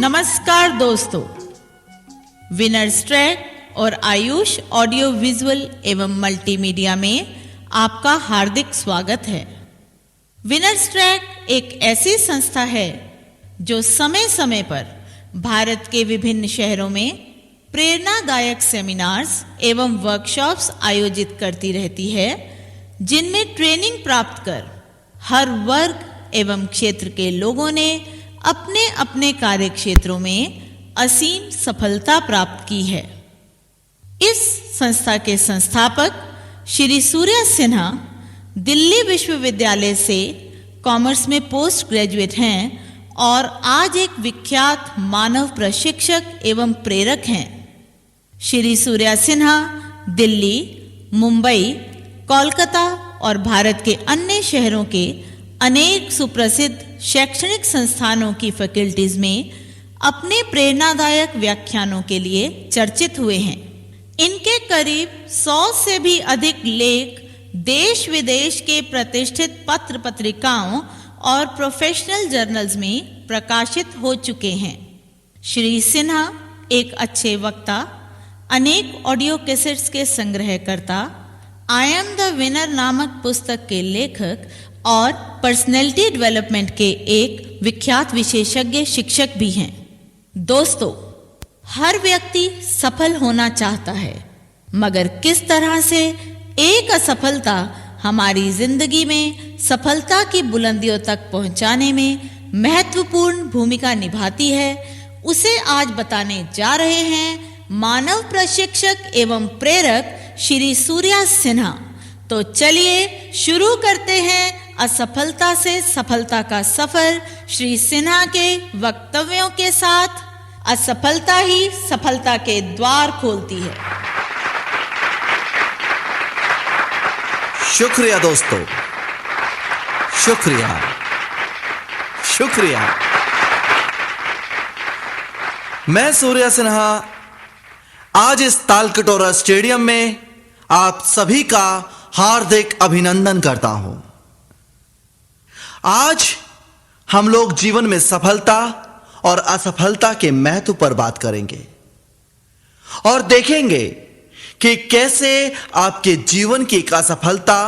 नमस्कार दोस्तों, winners track और आयुष ऑडियो विजुअल एवं मल्टीमीडिया में आपका हार्दिक स्वागत है। विनर्स ट्रैक एक ऐसी संस्था है जो समय समय पर भारत के विभिन्न शहरों में प्रेरणादायक सेमिनार्स एवं वर्कशॉप्स आयोजित करती रहती है, जिनमें ट्रेनिंग प्राप्त कर हर वर्ग एवं क्षेत्र के लोगों ने अपने अपने कार्य क्षेत्रों में असीम सफलता प्राप्त की है। इस संस्था के संस्थापक श्री सूर्या सिन्हा दिल्ली विश्वविद्यालय से कॉमर्स में पोस्ट ग्रेजुएट हैं और आज एक विख्यात मानव प्रशिक्षक एवं प्रेरक हैं। श्री सूर्या सिन्हा दिल्ली, मुंबई, कोलकाता और भारत के अन्य शहरों के अनेक सुप्रसिद्ध शैक्षणिक संस्थानों की फैकल्टीज में अपने प्रेरणादायक व्याख्यानों के लिए चर्चित हुए हैं। इनके करीब 100 से भी अधिक लेख देश विदेश के प्रतिष्ठित पत्र पत्रिकाओं और प्रोफेशनल जर्नल्स में प्रकाशित हो चुके हैं। श्री सिन्हा एक अच्छे वक्ता, अनेक ऑडियो कैसेट्स के संग्रहकर्ता, आई एम द विनर नामक पुस्तक के लेखक और पर्सनैलिटी डेवलपमेंट के एक विख्यात विशेषज्ञ शिक्षक भी हैं। दोस्तों, हर व्यक्ति सफल होना चाहता है, मगर किस तरह से एक असफलता हमारी जिंदगी में सफलता की बुलंदियों तक पहुंचाने में महत्वपूर्ण भूमिका निभाती है, उसे आज बताने जा रहे हैं मानव प्रशिक्षक एवं प्रेरक श्री सूर्या सिन्हा। तो चलिए शुरू करते हैं असफलता से सफलता का सफर श्री सिन्हा के वक्तव्यों के साथ। असफलता ही सफलता के द्वार खोलती है। शुक्रिया दोस्तों, शुक्रिया शुक्रिया। मैं सूर्या सिन्हा आज इस तालकटोरा स्टेडियम में आप सभी का हार्दिक अभिनंदन करता हूं। आज हम लोग जीवन में सफलता और असफलता के महत्व पर बात करेंगे और देखेंगे कि कैसे आपके जीवन की एक असफलता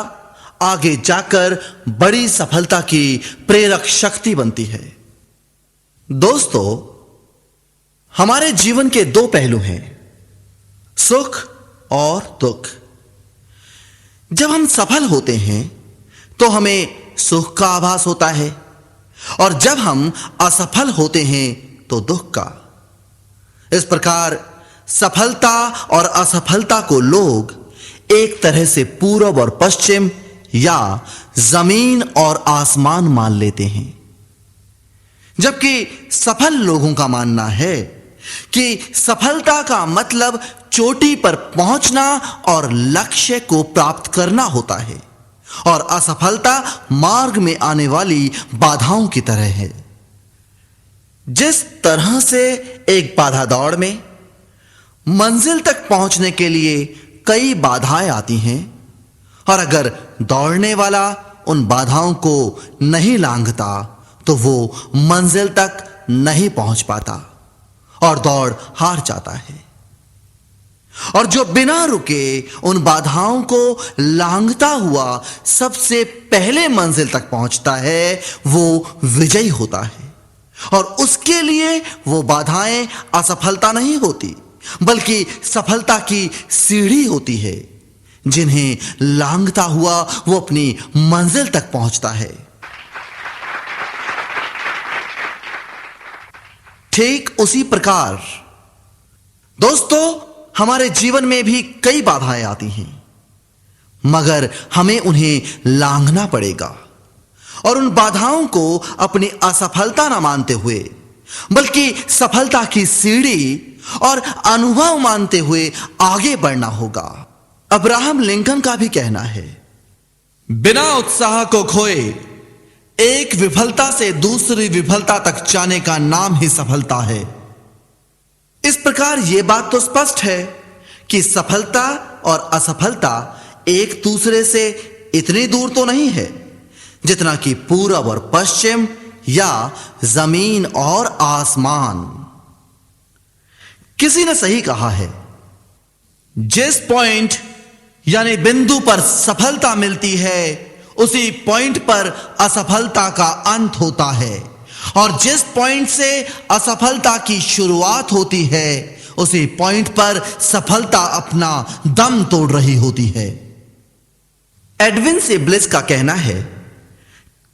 आगे जाकर बड़ी सफलता की प्रेरक शक्ति बनती है। दोस्तों, हमारे जीवन के दो पहलू हैं, सुख और दुख। जब हम सफल होते हैं तो हमें सुख का आभास होता है और जब हम असफल होते हैं तो दुख का। इस प्रकार सफलता और असफलता को लोग एक तरह से पूरब और पश्चिम या जमीन और आसमान मान लेते हैं, जबकि सफल लोगों का मानना है कि सफलता का मतलब चोटी पर पहुंचना और लक्ष्य को प्राप्त करना होता है और असफलता मार्ग में आने वाली बाधाओं की तरह है। जिस तरह से एक बाधा दौड़ में मंजिल तक पहुंचने के लिए कई बाधाएं आती हैं और अगर दौड़ने वाला उन बाधाओं को नहीं लांघता तो वो मंजिल तक नहीं पहुंच पाता और दौड़ हार जाता है। और जो बिना रुके उन बाधाओं को लांघता हुआ सबसे पहले मंजिल तक पहुंचता है, वो विजयी होता है। और उसके लिए वो बाधाएं असफलता नहीं होती, बल्कि सफलता की सीढ़ी होती है, जिन्हें लांघता हुआ वो अपनी मंजिल तक पहुंचता है। ठीक उसी प्रकार दोस्तों, हमारे जीवन में भी कई बाधाएं आती हैं, मगर हमें उन्हें लांघना पड़ेगा और उन बाधाओं को अपनी असफलता न मानते हुए, बल्कि सफलता की सीढ़ी और अनुभव मानते हुए आगे बढ़ना होगा। अब्राहम लिंकन का भी कहना है, बिना उत्साह को खोए एक विफलता से दूसरी विफलता तक जाने का नाम ही सफलता है। इस प्रकार यह बात तो स्पष्ट है कि सफलता और असफलता एक दूसरे से इतनी दूर तो नहीं है जितना कि पूरब और पश्चिम या जमीन और आसमान। किसी ने सही कहा है, जिस पॉइंट यानी बिंदु पर सफलता मिलती है उसी पॉइंट पर असफलता का अंत होता है, और जिस पॉइंट से असफलता की शुरुआत होती है उसी पॉइंट पर सफलता अपना दम तोड़ रही होती है। एडविन सी ब्लिस का कहना है,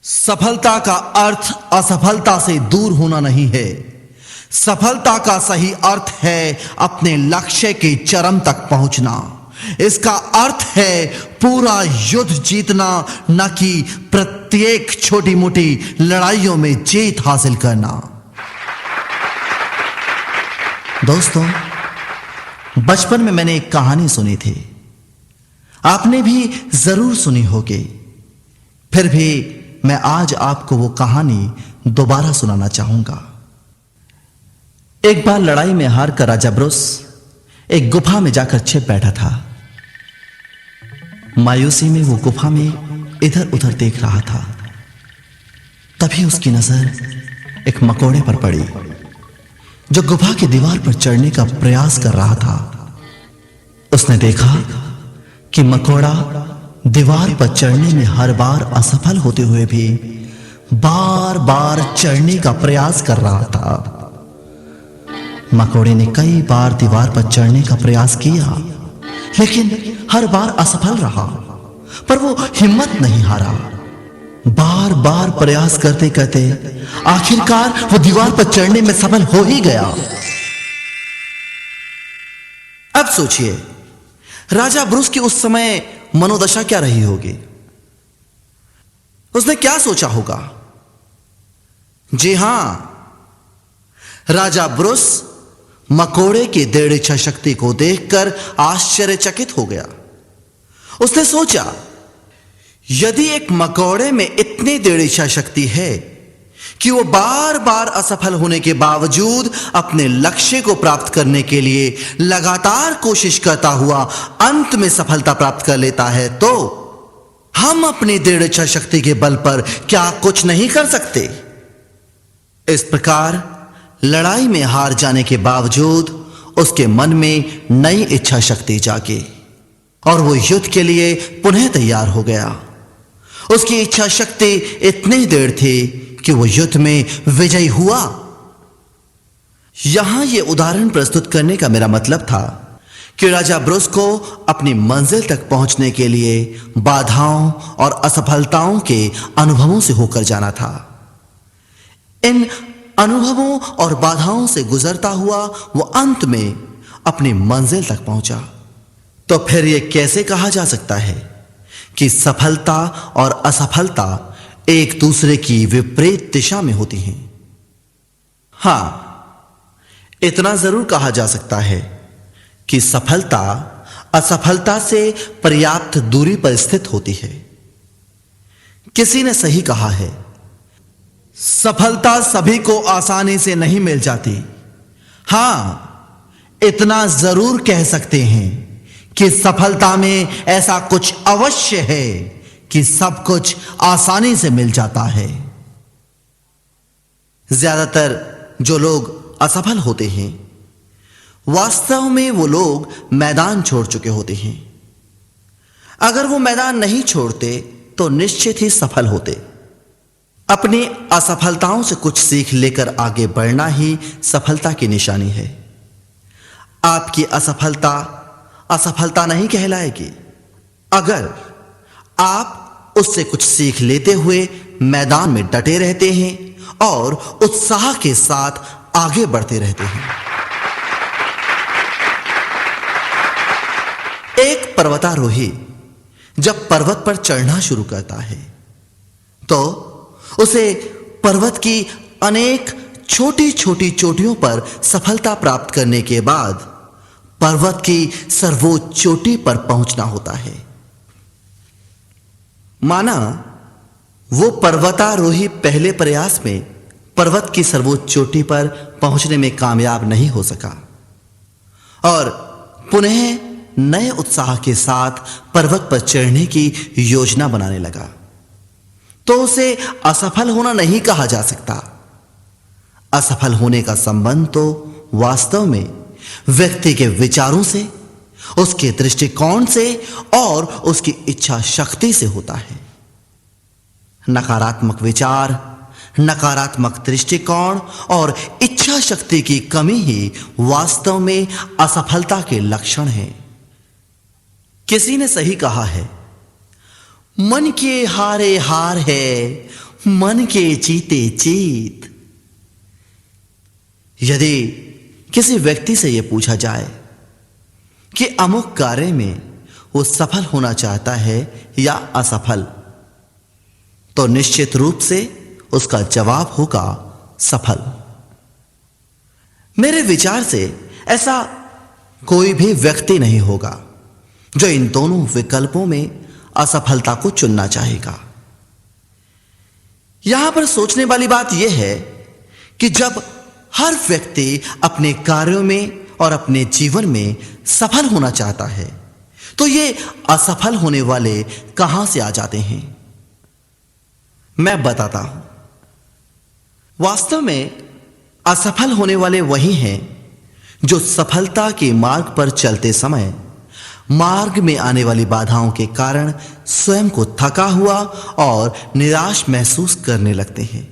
सफलता का अर्थ असफलता से दूर होना नहीं है, सफलता का सही अर्थ है अपने लक्ष्य के चरम तक पहुंचना। इसका अर्थ है पूरा युद्ध जीतना, न कि प्रत्येक छोटी मोटी लड़ाइयों में जीत हासिल करना। दोस्तों, बचपन में मैंने एक कहानी सुनी थी, आपने भी जरूर सुनी होगी, फिर भी मैं आज आपको वो कहानी दोबारा सुनाना चाहूंगा। एक बार लड़ाई में हार कर राजा ब्रुस एक गुफा में जाकर छिप बैठा था। मायूसी में वो गुफा में इधर उधर देख रहा था। तभी उसकी नजर एक मकोड़े पर पड़ी जो गुफा की दीवार पर चढ़ने का प्रयास कर रहा था। उसने देखा कि मकोड़ा दीवार पर चढ़ने में हर बार असफल होते हुए भी बार बार चढ़ने का प्रयास कर रहा था। मकोड़े ने कई बार दीवार पर चढ़ने का प्रयास किया, लेकिन हर बार असफल रहा, पर वो हिम्मत नहीं हारा। बार बार प्रयास करते करते आखिरकार वो दीवार पर चढ़ने में सफल हो ही गया। अब सोचिए, राजा ब्रुस की उस समय मनोदशा क्या रही होगी? उसने क्या सोचा होगा? जी हां, राजा ब्रुस मकोड़े की दृढ़ इच्छा शक्ति को देखकर आश्चर्यचकित हो गया। उसने सोचा, यदि एक मकोड़े में इतनी दृढ़ इच्छा शक्ति है कि वो बार बार असफल होने के बावजूद अपने लक्ष्य को प्राप्त करने के लिए लगातार कोशिश करता हुआ अंत में सफलता प्राप्त कर लेता है, तो हम अपनी दृढ़ इच्छा शक्ति के बल पर क्या कुछ नहीं कर सकते? इस प्रकार लड़ाई में हार जाने के बावजूद उसके मन में नई इच्छा शक्ति जागी और वो युद्ध के लिए पुनः तैयार हो गया। उसकी इच्छा शक्ति इतनी दृढ़ थी कि वो युद्ध में विजयी हुआ। यहां यह उदाहरण प्रस्तुत करने का मेरा मतलब था कि राजा ब्रुस को अपनी मंजिल तक पहुंचने के लिए बाधाओं और असफलताओं के अनुभवों से होकर जाना था। इन अनुभवों और बाधाओं से गुजरता हुआ वो अंत में अपनी मंजिल तक पहुंचा। तो फिर यह कैसे कहा जा सकता है कि सफलता और असफलता एक दूसरे की विपरीत दिशा में होती हैं? हां, इतना जरूर कहा जा सकता है कि सफलता असफलता से पर्याप्त दूरी पर स्थित होती है। किसी ने सही कहा है, सफलता सभी को आसानी से नहीं मिल जाती। हां, इतना जरूर कह सकते हैं कि सफलता में ऐसा कुछ अवश्य है कि सब कुछ आसानी से मिल जाता है। ज्यादातर जो लोग असफल होते हैं, वास्तव में वो लोग मैदान छोड़ चुके होते हैं। अगर वो मैदान नहीं छोड़ते तो निश्चित ही सफल होते। अपनी असफलताओं से कुछ सीख लेकर आगे बढ़ना ही सफलता की निशानी है। आपकी असफलता असफलता नहीं कहलाएगी अगर आप उससे कुछ सीख लेते हुए मैदान में डटे रहते हैं और उत्साह के साथ आगे बढ़ते रहते हैं। एक पर्वतारोही जब पर्वत पर चढ़ना शुरू करता है तो उसे पर्वत की अनेक छोटी छोटी चोटियों पर सफलता प्राप्त करने के बाद पर्वत की सर्वोच्च चोटी पर पहुंचना होता है। माना वो पर्वतारोही पहले प्रयास में पर्वत की सर्वोच्च चोटी पर पहुंचने में कामयाब नहीं हो सका और पुनः नए उत्साह के साथ पर्वत पर चढ़ने की योजना बनाने लगा, तो उसे असफल होना नहीं कहा जा सकता। असफल होने का संबंध तो वास्तव में व्यक्ति के विचारों से, उसके दृष्टिकोण से और उसकी इच्छा शक्ति से होता है। नकारात्मक विचार, नकारात्मक दृष्टिकोण और इच्छा शक्ति की कमी ही वास्तव में असफलता के लक्षण हैं। किसी ने सही कहा है, मन के हारे हार है, मन के जीते जीत। यदि किसी व्यक्ति से यह पूछा जाए कि अमुक कार्य में वो सफल होना चाहता है या असफल, तो निश्चित रूप से उसका जवाब होगा सफल। मेरे विचार से ऐसा कोई भी व्यक्ति नहीं होगा जो इन दोनों विकल्पों में असफलता को चुनना चाहेगा। यहां पर सोचने वाली बात यह है कि जब हर व्यक्ति अपने कार्यों में और अपने जीवन में सफल होना चाहता है, तो ये असफल होने वाले कहां से आ जाते हैं? मैं बताता हूं। वास्तव में असफल होने वाले वही हैं जो सफलता के मार्ग पर चलते समय मार्ग में आने वाली बाधाओं के कारण स्वयं को थका हुआ और निराश महसूस करने लगते हैं।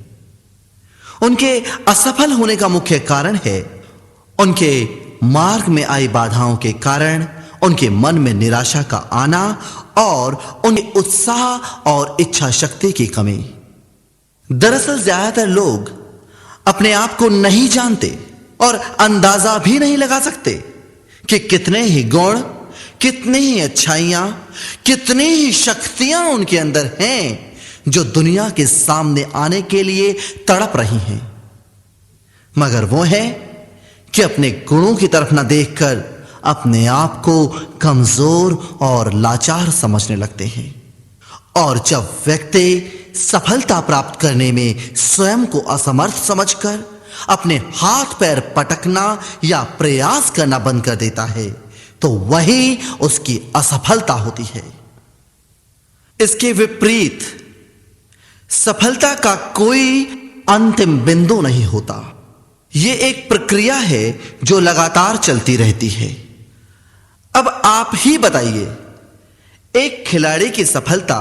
उनके असफल होने का मुख्य कारण है उनके मार्ग में आई बाधाओं के कारण उनके मन में निराशा का आना और उनके उत्साह और इच्छा शक्ति की कमी। दरअसल ज्यादातर लोग अपने आप को नहीं जानते और अंदाजा भी नहीं लगा सकते कि कितने ही गुण, कितनी ही अच्छाइयां, कितनी ही शक्तियां उनके अंदर हैं जो दुनिया के सामने आने के लिए तड़प रही हैं। मगर वो है कि अपने गुणों की तरफ न देखकर अपने आप को कमजोर और लाचार समझने लगते हैं। और जब व्यक्ति सफलता प्राप्त करने में स्वयं को असमर्थ समझकर अपने हाथ पैर पटकना या प्रयास करना बंद कर देता है, तो वही उसकी असफलता होती है। इसके विपरीत सफलता का कोई अंतिम बिंदु नहीं होता। यह एक प्रक्रिया है जो लगातार चलती रहती है। अब आप ही बताइए, एक खिलाड़ी की सफलता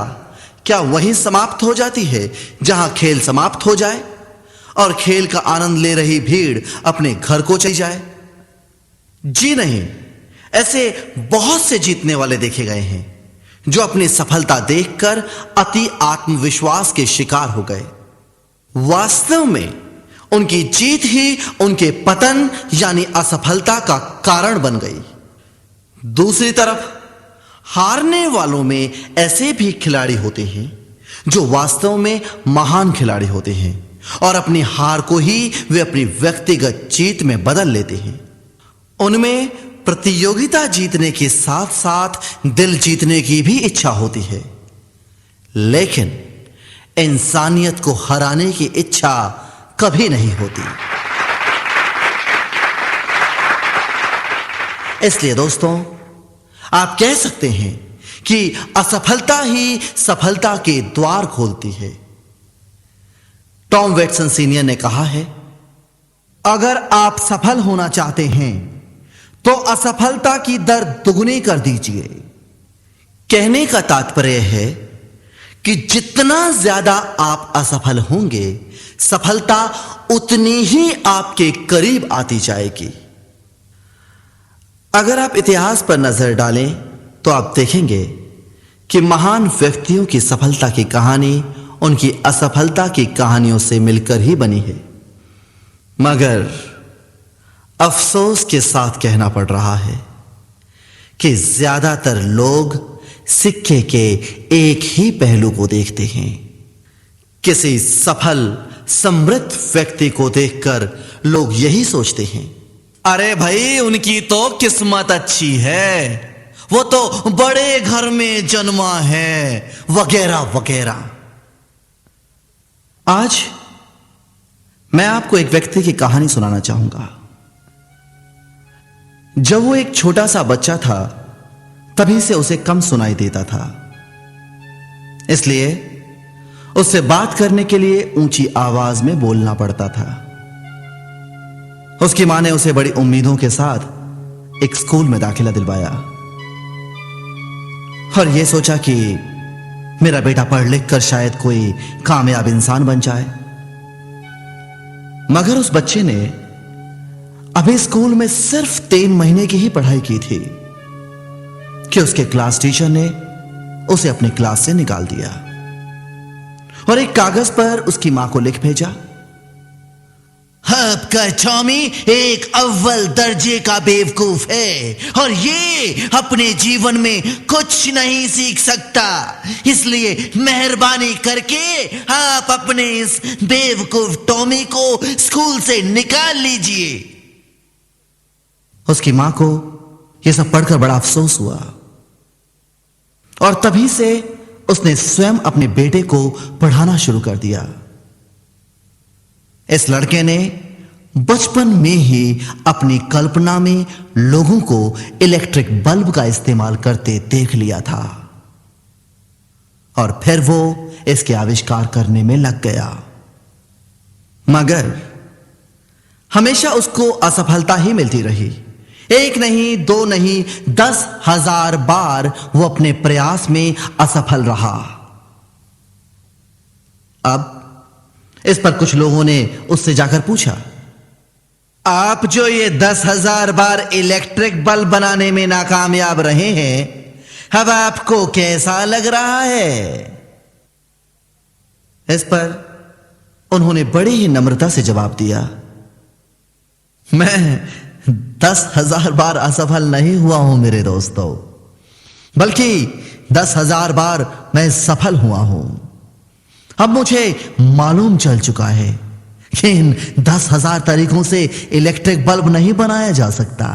क्या वहीं समाप्त हो जाती है जहां खेल समाप्त हो जाए और खेल का आनंद ले रही भीड़ अपने घर को चली जाए? जी नहीं, ऐसे बहुत से जीतने वाले देखे गए हैं जो अपनी सफलता देखकर अति आत्मविश्वास के शिकार हो गए। वास्तव में उनकी जीत ही उनके पतन यानी असफलता का कारण बन गई। दूसरी तरफ हारने वालों में ऐसे भी खिलाड़ी होते हैं जो वास्तव में महान खिलाड़ी होते हैं और अपनी हार को ही वे अपनी व्यक्तिगत जीत में बदल लेते हैं। उनमें प्रतियोगिता जीतने के साथ साथ दिल जीतने की भी इच्छा होती है, लेकिन इंसानियत को हराने की इच्छा कभी नहीं होती। इसलिए दोस्तों, आप कह सकते हैं कि असफलता ही सफलता के द्वार खोलती है। टॉम वेटसन सीनियर ने कहा है, अगर आप सफल होना चाहते हैं तो असफलता की दर दुगनी कर दीजिए। कहने का तात्पर्य है कि जितना ज्यादा आप असफल होंगे, सफलता उतनी ही आपके करीब आती जाएगी। अगर आप इतिहास पर नजर डालें तो आप देखेंगे कि महान व्यक्तियों की सफलता की कहानी उनकी असफलता की कहानियों से मिलकर ही बनी है। मगर अफसोस के साथ कहना पड़ रहा है कि ज्यादातर लोग सिक्के के एक ही पहलू को देखते हैं। किसी सफल समृद्ध व्यक्ति को देखकर लोग यही सोचते हैं, अरे भाई उनकी तो किस्मत अच्छी है, वो तो बड़े घर में जन्मा है, वगैरह वगैरह। आज मैं आपको एक व्यक्ति की कहानी सुनाना चाहूंगा। जब वो एक छोटा सा बच्चा था, तभी से उसे कम सुनाई देता था, इसलिए उससे बात करने के लिए ऊंची आवाज में बोलना पड़ता था। उसकी मां ने उसे बड़ी उम्मीदों के साथ एक स्कूल में दाखिला दिलवाया और यह सोचा कि मेरा बेटा पढ़ लिख कर शायद कोई कामयाब इंसान बन जाए। मगर उस बच्चे ने अभी स्कूल में सिर्फ 3 महीने की ही पढ़ाई की थी कि उसके क्लास टीचर ने उसे अपनी क्लास से निकाल दिया और एक कागज पर उसकी मां को लिख भेजा, आपका टॉमी एक अव्वल दर्जे का बेवकूफ है और ये अपने जीवन में कुछ नहीं सीख सकता, इसलिए मेहरबानी करके आप अपने इस बेवकूफ टॉमी को स्कूल से निकाल लीजिए। उसकी मां को यह सब पढ़कर बड़ा अफसोस हुआ और तभी से उसने स्वयं अपने बेटे को पढ़ाना शुरू कर दिया। इस लड़के ने बचपन में ही अपनी कल्पना में लोगों को इलेक्ट्रिक बल्ब का इस्तेमाल करते देख लिया था और फिर वो इसके आविष्कार करने में लग गया। मगर हमेशा उसको असफलता ही मिलती रही। 1 नहीं, 2 नहीं, 10,000 बार वो अपने प्रयास में असफल रहा। अब इस पर कुछ लोगों ने उससे जाकर पूछा, आप जो ये 10,000 बार इलेक्ट्रिक बल्ब बनाने में नाकामयाब रहे हैं, अब आपको कैसा लग रहा है? इस पर उन्होंने बड़ी ही नम्रता से जवाब दिया, मैं 10,000 बार असफल नहीं हुआ हूं मेरे दोस्तों, बल्कि 10,000 बार मैं सफल हुआ हूं। अब मुझे मालूम चल चुका है कि इन 10,000 तरीकों से इलेक्ट्रिक बल्ब नहीं बनाया जा सकता,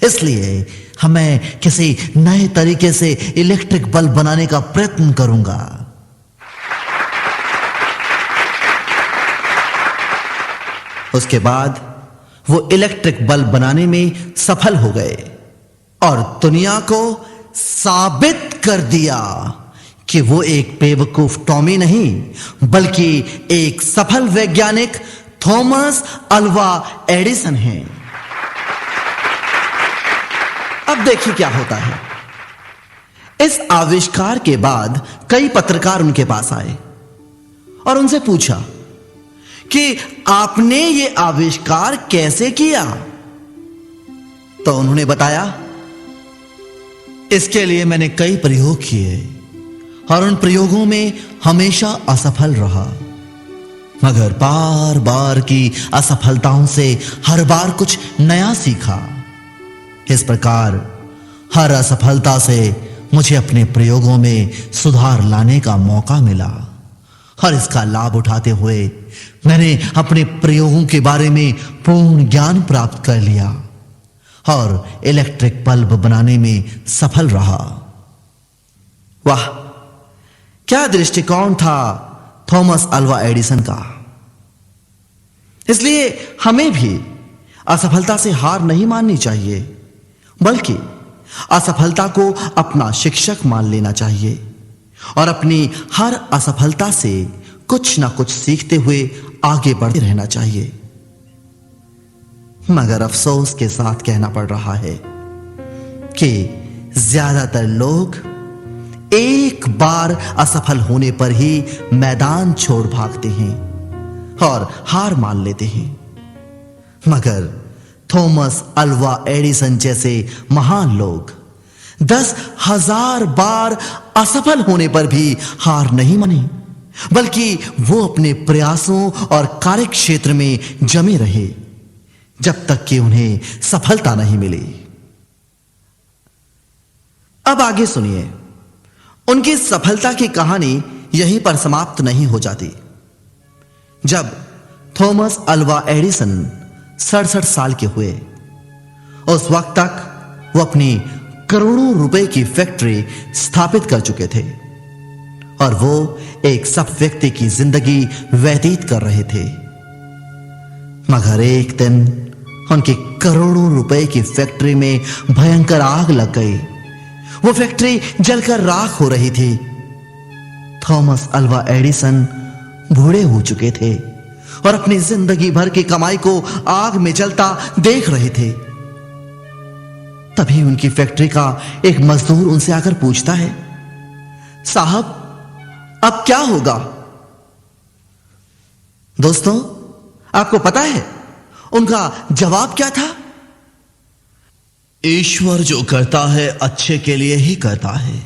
इसलिए मैं किसी नए तरीके से इलेक्ट्रिक बल्ब बनाने का प्रयत्न करूंगा। उसके बाद वो इलेक्ट्रिक बल्ब बनाने में सफल हो गए और दुनिया को साबित कर दिया कि वो एक बेवकूफ टॉमी नहीं बल्कि एक सफल वैज्ञानिक थॉमस अल्वा एडिसन हैं। अब देखिए क्या होता है। इस आविष्कार के बाद कई पत्रकार उनके पास आए और उनसे पूछा कि आपने ये आविष्कार कैसे किया? तो उन्होंने बताया, इसके लिए मैंने कई प्रयोग किए और उन प्रयोगों में हमेशा असफल रहा, मगर बार बार की असफलताओं से हर बार कुछ नया सीखा। इस प्रकार हर असफलता से मुझे अपने प्रयोगों में सुधार लाने का मौका मिला और इसका लाभ उठाते हुए मैंने अपने प्रयोगों के बारे में पूर्ण ज्ञान प्राप्त कर लिया और इलेक्ट्रिक बल्ब बनाने में सफल रहा। वाह, क्या दृष्टिकोण था थॉमस अल्वा एडिसन का। इसलिए हमें भी असफलता से हार नहीं माननी चाहिए, बल्कि असफलता को अपना शिक्षक मान लेना चाहिए और अपनी हर असफलता से कुछ ना कुछ सीखते हुए आगे बढ़ते रहना चाहिए। मगर अफसोस के साथ कहना पड़ रहा है कि ज्यादातर लोग एक बार असफल होने पर ही मैदान छोड़ भागते हैं और हार मान लेते हैं। मगर थॉमस अल्वा एडिसन जैसे महान लोग 10,000 बार असफल होने पर भी हार नहीं माने, बल्कि वो अपने प्रयासों और कार्य क्षेत्र में जमे रहे जब तक कि उन्हें सफलता नहीं मिली। अब आगे सुनिए, उनकी सफलता की कहानी यहीं पर समाप्त नहीं हो जाती। जब थॉमस अल्वा एडिसन 67 साल के हुए, उस वक्त तक वो अपनी करोड़ों रुपए की फैक्ट्री स्थापित कर चुके थे और वो एक सब व्यक्ति की जिंदगी व्यतीत कर रहे थे। मगर एक दिन उनकी करोड़ों रुपए की फैक्ट्री में भयंकर आग लग गई। वो फैक्ट्री जलकर राख हो रही थी। थॉमस अल्वा एडिसन बूढ़े हो चुके थे और अपनी जिंदगी भर की कमाई को आग में जलता देख रहे थे। तभी उनकी फैक्ट्री का एक मजदूर उनसे आकर पूछता है, साहब अब क्या होगा? दोस्तों, आपको पता है उनका जवाब क्या था? ईश्वर जो करता है अच्छे के लिए ही करता है।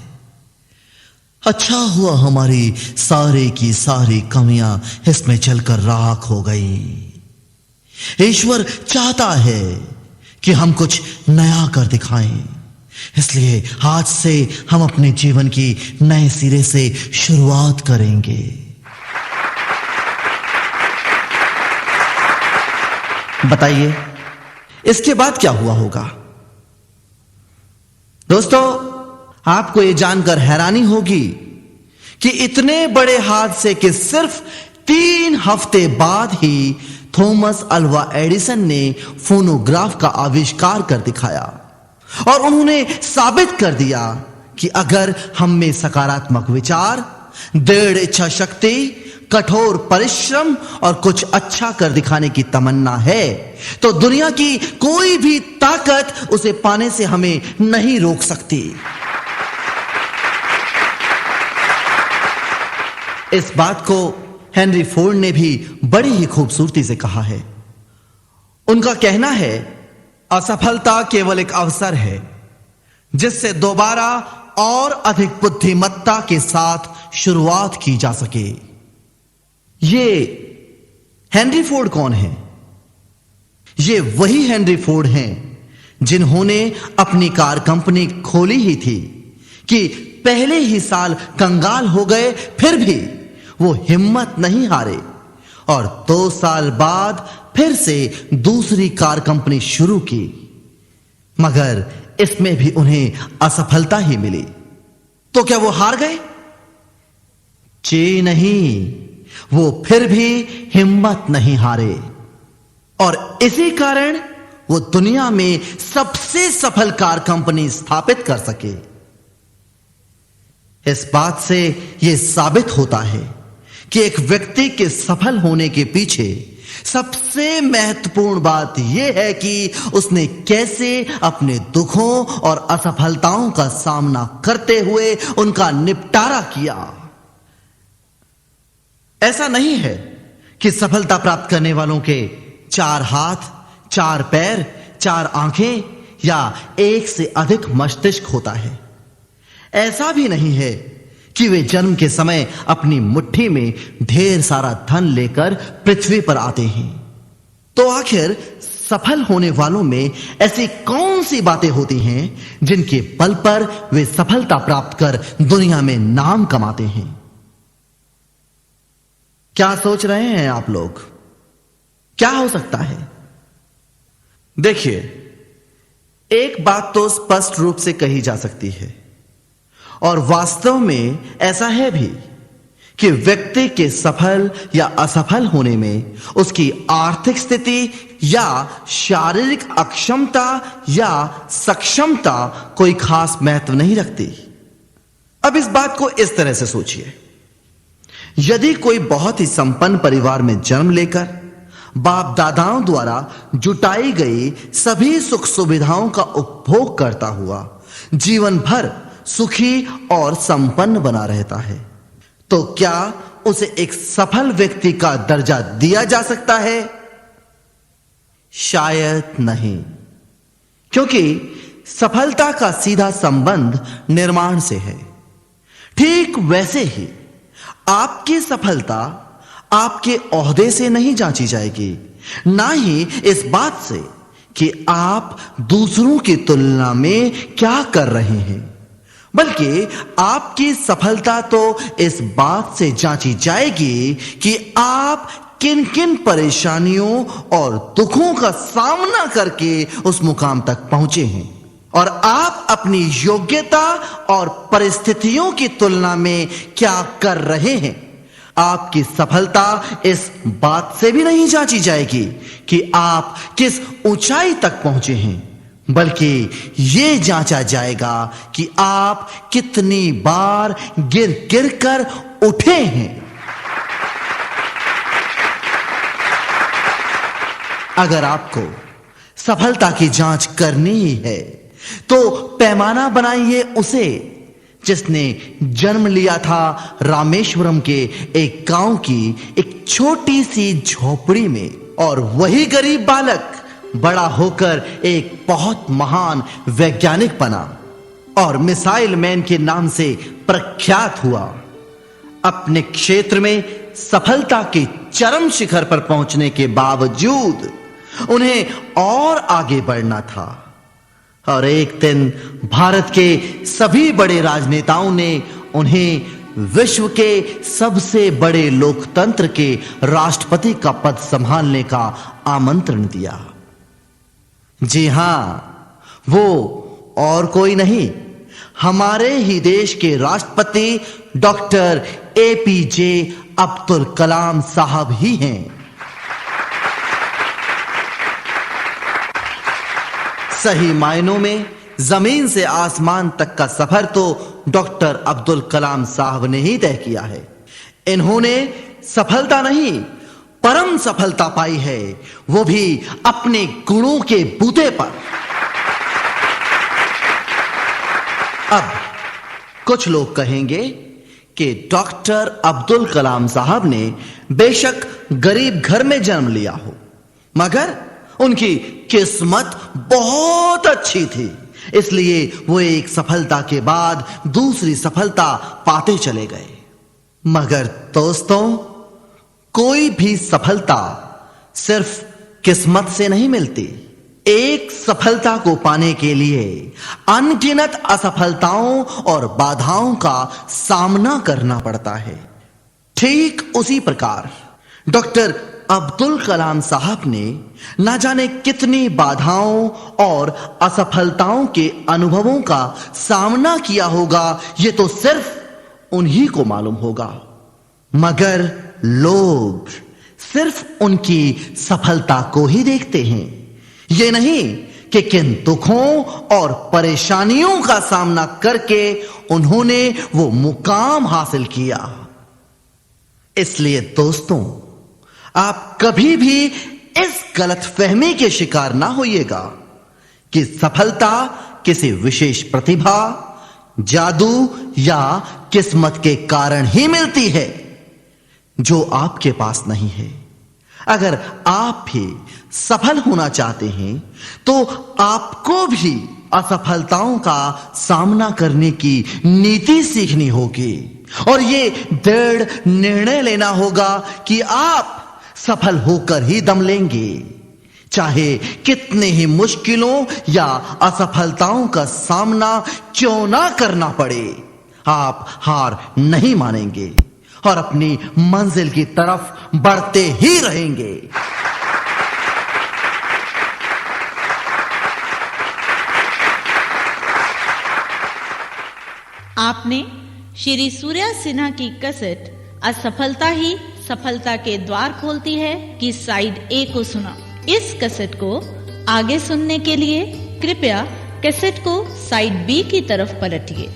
अच्छा हुआ हमारी सारी की सारी कमियां इसमें चलकर राख हो गई। ईश्वर चाहता है कि हम कुछ नया कर दिखाएं, इसलिए आज से हम अपने जीवन की नए सिरे से शुरुआत करेंगे। बताइए इसके बाद क्या हुआ होगा? दोस्तों, आपको यह जानकर हैरानी होगी कि इतने बड़े हादसे के सिर्फ 3 हफ्ते बाद ही थॉमस अल्वा एडिसन ने फोनोग्राफ का आविष्कार कर दिखाया और उन्होंने साबित कर दिया कि अगर हम में सकारात्मक विचार, दृढ़ इच्छा शक्ति, कठोर परिश्रम और कुछ अच्छा कर दिखाने की तमन्ना है तो दुनिया की कोई भी ताकत उसे पाने से हमें नहीं रोक सकती। इस बात को हेनरी फोर्ड ने भी बड़ी ही खूबसूरती से कहा है। उनका कहना है, असफलता केवल एक अवसर है जिससे दोबारा और अधिक बुद्धिमत्ता के साथ शुरुआत की जा सके। ये हेनरी फोर्ड कौन है? ये वही हेनरी फोर्ड हैं जिन्होंने अपनी कार कंपनी खोली ही थी कि पहले ही साल कंगाल हो गए, फिर भी वो हिम्मत नहीं हारे और 2 साल बाद फिर से दूसरी कार कंपनी शुरू की, मगर इसमें भी उन्हें असफलता ही मिली। तो क्या वो हार गए? जी नहीं, वो फिर भी हिम्मत नहीं हारे और इसी कारण वो दुनिया में सबसे सफल कार कंपनी स्थापित कर सके। इस बात से यह साबित होता है कि एक व्यक्ति के सफल होने के पीछे सबसे महत्वपूर्ण बात यह है कि उसने कैसे अपने दुखों और असफलताओं का सामना करते हुए उनका निपटारा किया। ऐसा नहीं है कि सफलता प्राप्त करने वालों के 4 हाथ, 4 पैर, 4 आंखें या 1 से अधिक मस्तिष्क होता है। ऐसा भी नहीं है कि वे जन्म के समय अपनी मुट्ठी में ढेर सारा धन लेकर पृथ्वी पर आते हैं। तो आखिर सफल होने वालों में ऐसी कौन सी बातें होती हैं जिनके बल पर वे सफलता प्राप्त कर दुनिया में नाम कमाते हैं? क्या सोच रहे हैं आप लोग? क्या हो सकता है? देखिए, एक बात तो स्पष्ट रूप से कही जा सकती है और वास्तव में ऐसा है भी कि व्यक्ति के सफल या असफल होने में उसकी आर्थिक स्थिति या शारीरिक अक्षमता या सक्षमता कोई खास महत्व नहीं रखती। अब इस बात को इस तरह से सोचिए, यदि कोई बहुत ही संपन्न परिवार में जन्म लेकर बाप दादाओं द्वारा जुटाई गई सभी सुख सुविधाओं का उपभोग करता हुआ जीवन भर सुखी और संपन्न बना रहता है, तो क्या उसे एक सफल व्यक्ति का दर्जा दिया जा सकता है? शायद नहीं, क्योंकि सफलता का सीधा संबंध निर्माण से है। ठीक वैसे ही आपकी सफलता आपके ओहदे से नहीं जांची जाएगी, ना ही इस बात से कि आप दूसरों की तुलना में क्या कर रहे हैं, बल्कि आपकी सफलता तो इस बात से जांची जाएगी कि आप किन किन परेशानियों और दुखों का सामना करके उस मुकाम तक पहुंचे हैं और आप अपनी योग्यता और परिस्थितियों की तुलना में क्या कर रहे हैं। आपकी सफलता इस बात से भी नहीं जांची जाएगी कि आप किस ऊंचाई तक पहुंचे हैं, बल्कि यह जांचा जाएगा कि आप कितनी बार गिर गिर कर उठे हैं। अगर आपको सफलता की जांच करनी ही है तो पैमाना बनाइए उसे जिसने जन्म लिया था रामेश्वरम के एक गांव की एक छोटी सी झोपड़ी में, और वही गरीब बालक बड़ा होकर एक बहुत महान वैज्ञानिक बना और मिसाइल मैन के नाम से प्रख्यात हुआ। अपने क्षेत्र में सफलता के चरम शिखर पर पहुंचने के बावजूद उन्हें और आगे बढ़ना था, और एक दिन भारत के सभी बड़े राजनेताओं ने उन्हें विश्व के सबसे बड़े लोकतंत्र के राष्ट्रपति का पद संभालने का आमंत्रण दिया। जी हां, वो और कोई नहीं, हमारे ही देश के राष्ट्रपति डॉक्टर एपीजे अब्दुल कलाम साहब ही हैं। सही मायनों में जमीन से आसमान तक का सफर तो डॉक्टर अब्दुल कलाम साहब ने ही तय किया है। इन्होंने सफलता नहीं, परम सफलता पाई है, वो भी अपने गुणों के बूते पर। अब कुछ लोग कहेंगे कि डॉक्टर अब्दुल कलाम साहब ने बेशक गरीब घर में जन्म लिया हो, मगर उनकी किस्मत बहुत अच्छी थी, इसलिए वो एक सफलता के बाद दूसरी सफलता पाते चले गए। मगर दोस्तों, कोई भी सफलता सिर्फ किस्मत से नहीं मिलती। एक सफलता को पाने के लिए अनगिनत असफलताओं और बाधाओं का सामना करना पड़ता है। ठीक उसी प्रकार डॉक्टर अब्दुल कलाम साहब ने ना जाने कितनी बाधाओं और असफलताओं के अनुभवों का सामना किया होगा, ये तो सिर्फ उन्हीं को मालूम होगा। मगर लोग सिर्फ उनकी सफलता को ही देखते हैं, ये नहीं कि किन दुखों और परेशानियों का सामना करके उन्होंने वो मुकाम हासिल किया। इसलिए दोस्तों, आप कभी भी इस गलतफहमी के शिकार ना होइएगा कि सफलता किसी विशेष प्रतिभा, जादू या किस्मत के कारण ही मिलती है जो आपके पास नहीं है। अगर आप भी सफल होना चाहते हैं तो आपको भी असफलताओं का सामना करने की नीति सीखनी होगी, और ये दृढ़ निर्णय लेना होगा कि आप सफल होकर ही दम लेंगे, चाहे कितने ही मुश्किलों या असफलताओं का सामना क्यों ना करना पड़े। आप हार नहीं मानेंगे और अपनी मंजिल की तरफ बढ़ते ही रहेंगे। आपने श्री सूर्या सिन्हा की कैसेट असफलता ही सफलता के द्वार खोलती है कि साइड ए को सुना। इस कैसेट को आगे सुनने के लिए कृपया कैसेट को साइड बी की तरफ पलटिए।